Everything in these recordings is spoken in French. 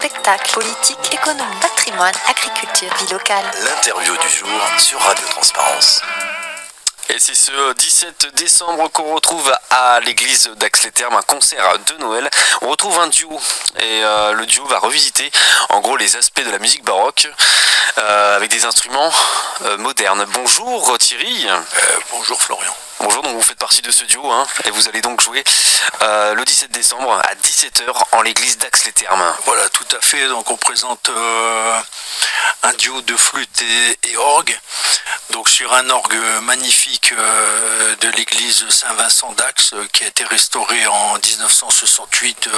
Spectacle, politique, économie, patrimoine, agriculture, vie locale. L'interview du jour sur Radio Transparence. Et c'est ce 17 décembre qu'on retrouve à l'église d'Ax-les-Thermes un concert de Noël. On retrouve un duo et le duo va revisiter en gros les aspects de la musique baroque avec des instruments modernes. Bonjour Thierry. Bonjour Florian. Bonjour, donc vous faites partie de ce duo et vous allez donc jouer le 17 décembre à 17h en l'église d'Ax-les-Thermes. Voilà, tout à fait. Donc on présente un duo de flûte et orgue. Donc sur un orgue magnifique de l'église Saint-Vincent d'Ax qui a été restauré en 1968,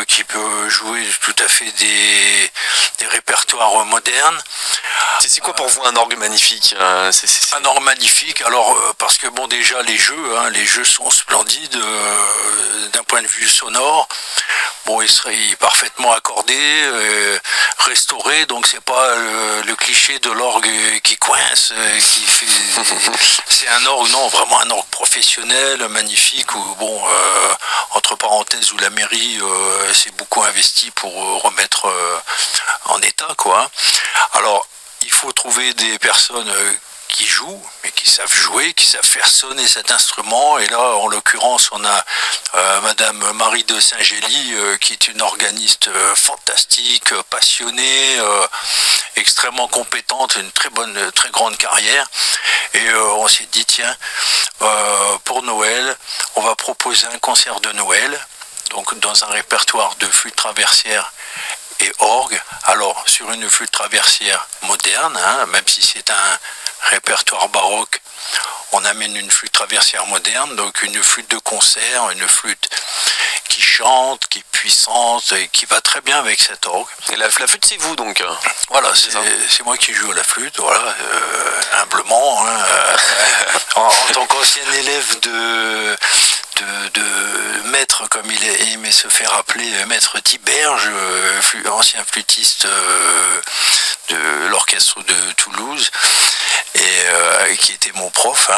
qui peut jouer tout à fait des répertoires modernes. C'est quoi pour vous un orgue magnifique Un orgue magnifique, alors parce que bon déjà les jeux sont splendides d'un point de vue sonore. Bon, il serait parfaitement accordé, restauré, donc c'est pas le cliché de l'orgue qui coince, qui fait. C'est un orgue, non, vraiment un orgue professionnel, magnifique, où bon, entre parenthèses, où la mairie s'est beaucoup investie pour remettre en état, quoi. Alors, il faut trouver des personnes qui jouent, mais qui savent jouer, qui savent faire sonner cet instrument. Et là, en l'occurrence, on a Madame Marie de Saint-Gély, qui est une organiste fantastique, passionnée, extrêmement compétente, une très grande carrière. Et on s'est dit, tiens, pour Noël, on va proposer un concert de Noël, donc dans un répertoire de flûte traversière et orgue. Alors sur une flûte traversière moderne, même si c'est un répertoire baroque, on amène une flûte traversière moderne, donc une flûte de concert, une flûte qui chante, qui est puissante et qui va très bien avec cet orgue. Et la flûte c'est vous donc? Voilà, c'est moi qui joue à la flûte, voilà, humblement, en tant qu'ancien élève de maître, comme il aimait se faire appeler, maître Thiberge, ancien flûtiste de l'orchestre de Toulouse, et qui était mon prof.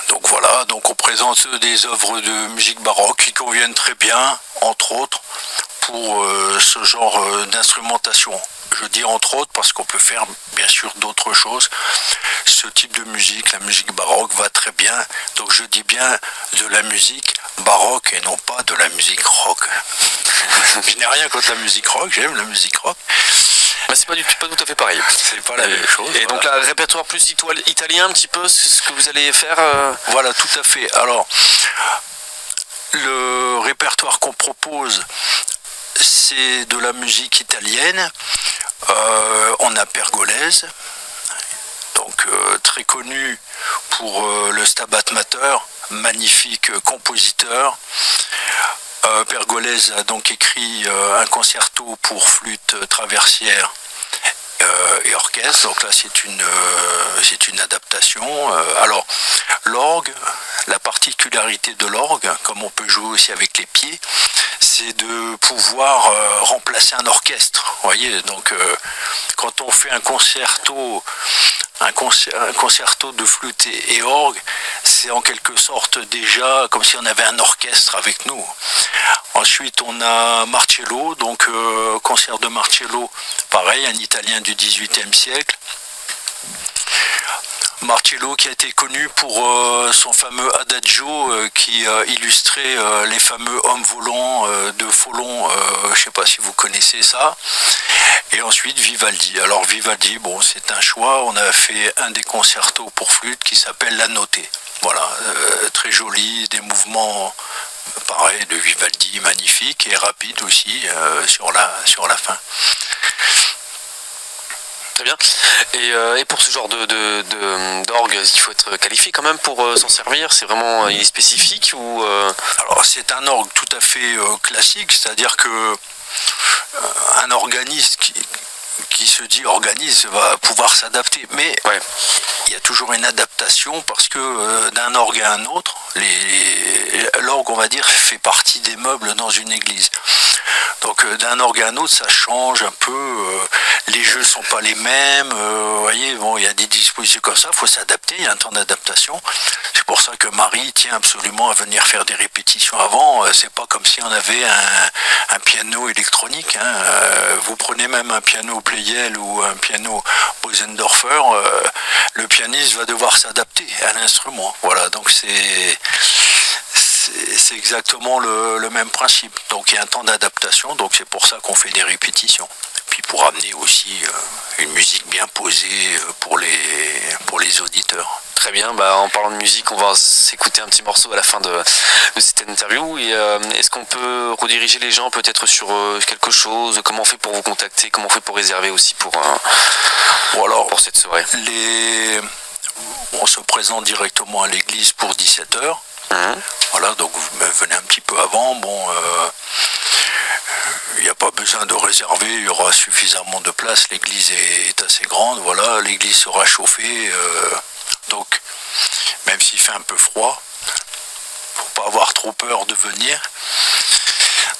Donc voilà, donc on présente des œuvres de musique baroque qui conviennent très bien, entre autres, pour ce genre d'instrumentation. Je dis entre autres parce qu'on peut faire bien sûr d'autres choses. Ce type de musique, la musique baroque, va très bien. Donc je dis bien de la musique baroque et non pas de la musique rock. Je n'ai rien contre la musique rock, j'aime la musique rock. Mais c'est pas tout à fait pareil. C'est pas la même chose. Et voilà. Donc un répertoire plus italien un petit peu, c'est ce que vous allez faire Voilà, tout à fait. Alors, le répertoire qu'on propose, c'est de la musique italienne. On a Pergolese, donc très connu pour le Stabat Mater, magnifique compositeur. Pergolese a donc écrit un concerto pour flûte traversière et orchestre, donc là c'est une adaptation. Alors l'orgue, la particularité de l'orgue, comme on peut jouer aussi avec les pieds, c'est de pouvoir remplacer un orchestre. Vous voyez, donc quand on fait un concerto de flûte et orgue, c'est en quelque sorte déjà comme si on avait un orchestre avec nous. Ensuite, on a Marcello, donc concert de Marcello, pareil, un Italien du XVIIIe siècle. Marcello qui a été connu pour son fameux Adagio qui illustrait les fameux hommes volants de Folon, je ne sais pas si vous connaissez ça. Et ensuite Vivaldi. Alors Vivaldi, bon, c'est un choix, on a fait un des concertos pour flûte qui s'appelle La Notée. Voilà, très joli, des mouvements pareil de Vivaldi, magnifiques et rapides aussi sur la fin. Très bien. Et pour ce genre d'orgue, est-ce qu'il faut être qualifié quand même pour s'en servir? C'est vraiment il est spécifique ou Alors c'est un orgue tout à fait classique, c'est-à-dire que un organiste qui se dit organiste va pouvoir s'adapter, mais ouais. Il y a toujours une adaptation parce que d'un orgue à un autre, l'orgue, on va dire, fait partie des meubles dans une église. Donc d'un orgue à un autre, ça change un peu. Les jeux sont pas les mêmes. Vous voyez, bon, il y a des dispositions comme ça. Il faut s'adapter. Il y a un temps d'adaptation. C'est pour ça que Marie tient absolument à venir faire des répétitions avant. C'est pas comme si on avait un piano électronique. Hein. Vous prenez même un piano Pleyel ou un piano Bosendorfer, le pianiste va devoir s'adapter à l'instrument. Voilà, donc c'est exactement le même principe. Donc il y a un temps d'adaptation, donc c'est pour ça qu'on fait des répétitions. Puis pour amener aussi une musique bien posée pour les auditeurs. Très bien, en parlant de musique, on va s'écouter un petit morceau à la fin de cette interview. Et est-ce qu'on peut rediriger les gens peut-être sur quelque chose? Comment on fait pour vous contacter? Comment on fait pour réserver aussi pour cette soirée? On se présente directement à l'église pour 17h. Voilà, donc vous venez un petit peu avant. Bon, il n'y a pas besoin de réserver, il y aura suffisamment de place. L'église est assez grande. Voilà, l'église sera chauffée. Donc, même s'il fait un peu froid, faut pas avoir trop peur de venir.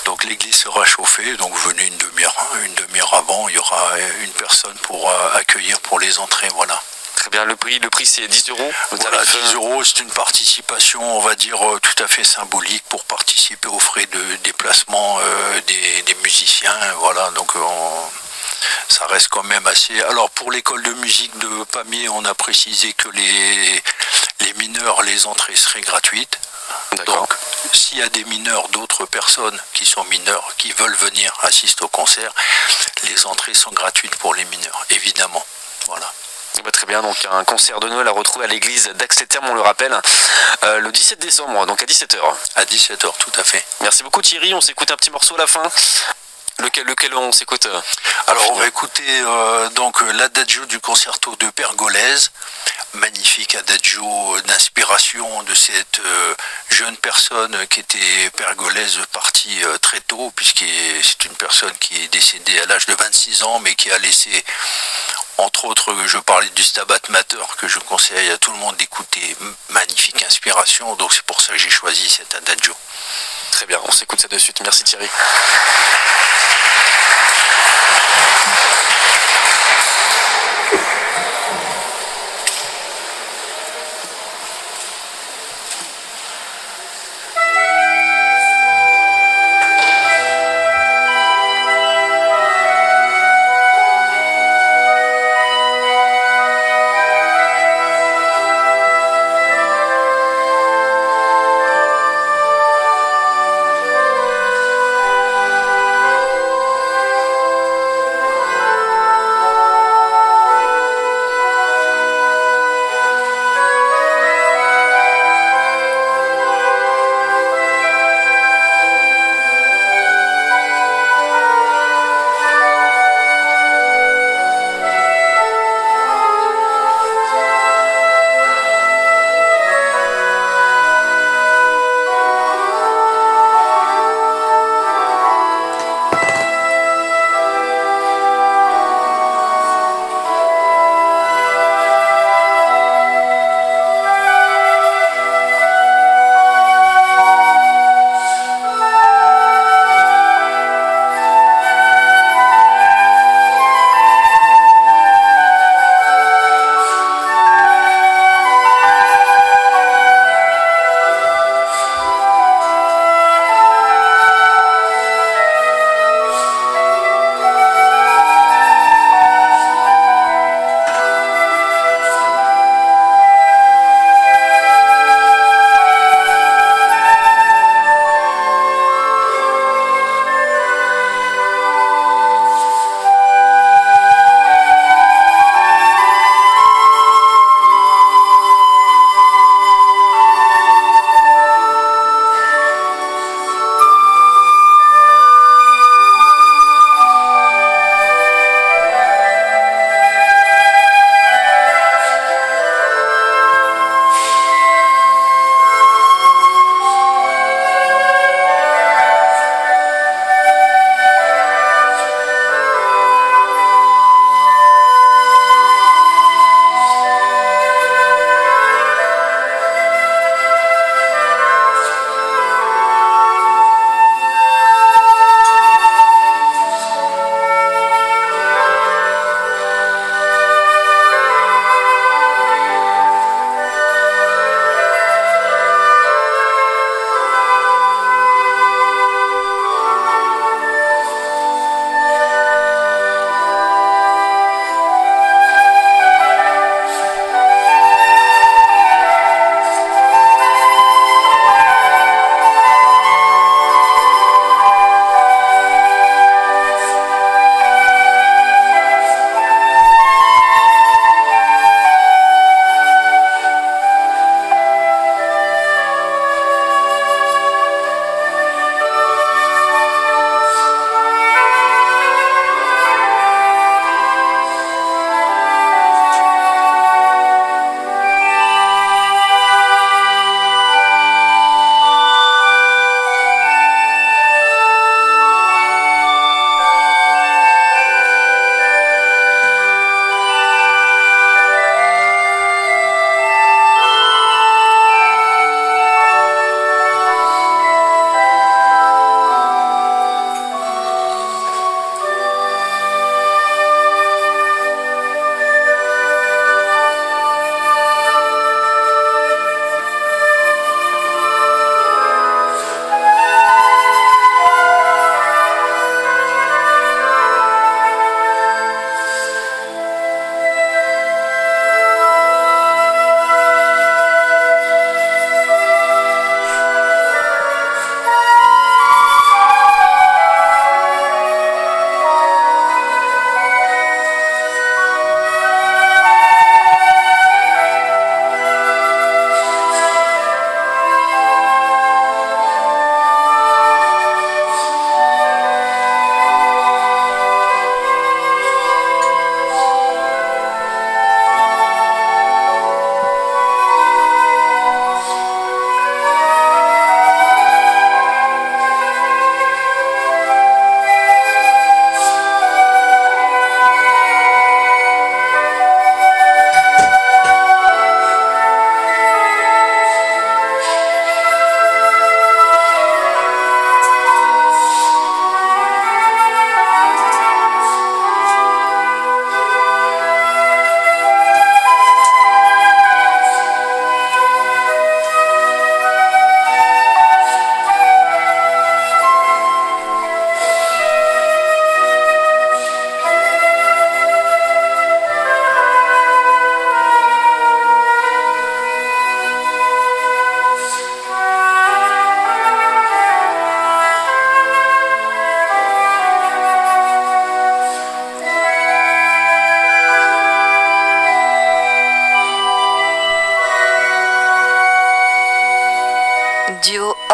Donc l'église sera chauffée, donc venez une demi-heure avant, il y aura une personne pour accueillir pour les entrées, voilà. Très bien, le prix c'est 10 euros. Voilà, 10 euros, c'est une participation, on va dire, tout à fait symbolique pour participer aux frais de déplacement des musiciens, voilà, donc ça reste quand même assez... Alors pour l'école de musique de Pamiers, on a précisé que les mineurs, les entrées seraient gratuites. D'accord. Donc s'il y a des mineurs, d'autres personnes qui sont mineurs, qui veulent venir assister au concert, les entrées sont gratuites pour les mineurs, évidemment. Voilà. Très bien, donc un concert de Noël à retrouver à l'église d'Ax-les-Thermes, on le rappelle, le 17 décembre, donc à 17h. À 17h, tout à fait. Merci beaucoup Thierry, on s'écoute un petit morceau à la fin. Lequel on s'écoute Alors on va écouter donc l'adagio du concerto de Pergolèse, magnifique adagio d'inspiration de cette jeune personne qui était pergolèse, partie très tôt, puisque c'est une personne qui est décédée à l'âge de 26 ans, mais qui a laissé, entre autres, je parlais du Stabat Mater, que je conseille à tout le monde d'écouter, magnifique inspiration, donc c'est pour ça que j'ai choisi cet adagio. Très bien, on s'écoute ça de suite, merci Thierry.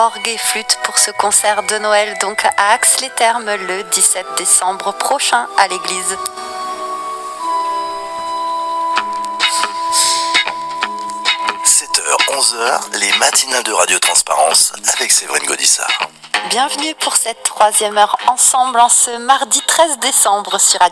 orgue et flûte pour ce concert de Noël donc à Ax-les-Thermes le 17 décembre prochain à l'église. – 7h-11h, les matinales de Radio Transparence avec Séverine Gaudissart. Bienvenue pour cette 3e heure ensemble en ce mardi 13 décembre sur Radio